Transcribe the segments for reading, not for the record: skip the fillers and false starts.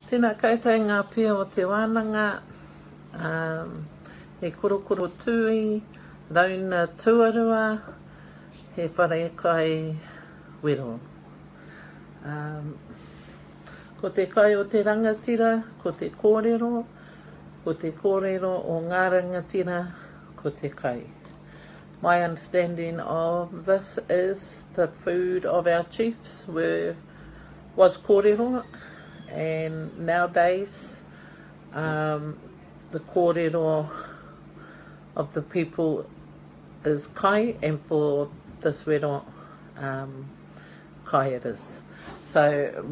Tēnā koutou ngā pia o te wānanga, he Korokoro Tui, Rauna Tuarua, he whare kai wero. Ko te kai o te rangatira, ko te kōrero o ngā rangatira, ko te kai. My understanding of this is the food of our chiefs was kōrero, and nowadays the kōrero of the people is kai, and for this wero, kai it is. So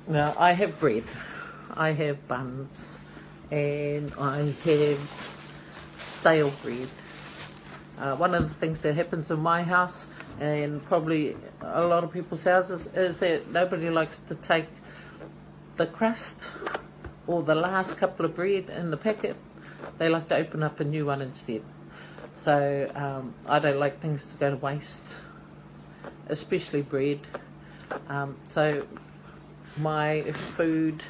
now I have bread, I have buns, and I have stale bread. One of the things that happens in my house, and probably a lot of people's houses, is that nobody likes to take the crust or the last couple of bread in the packet. They like to open up a new one instead. So I don't like things to go to waste, especially bread. So my food,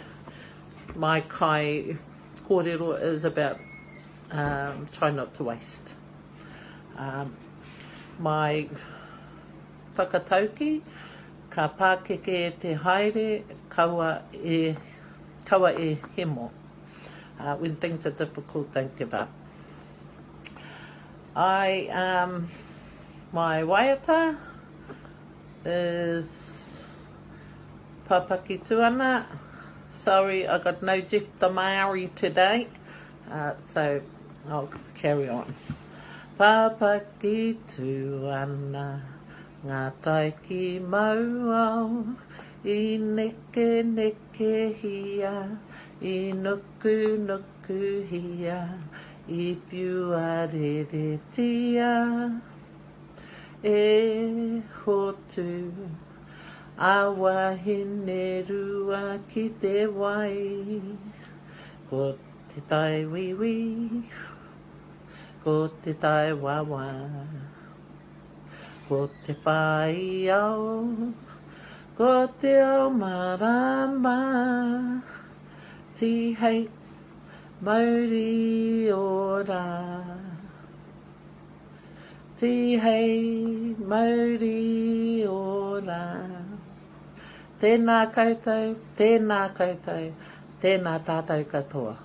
my kai kōrero is about try not to waste. My whakatauki, ka pākeke te haere, kaua e hemo. When things are difficult, don't give up. My waiata is papaki tuana. Sorry, I got no Jeff the Māori today, so I'll carry on. Papaki tuana, ngā taiki mau, I neke hia, I nuku hia, if you are reretia, e hotu, awahine rua ki te wai, ko te tai wiwi, ko te tai wawa, ko te whai au, ko te ao marama, ti hei Māori ora, ti hei Māori ora. Tēnā koutou, tēnā tātou katoa.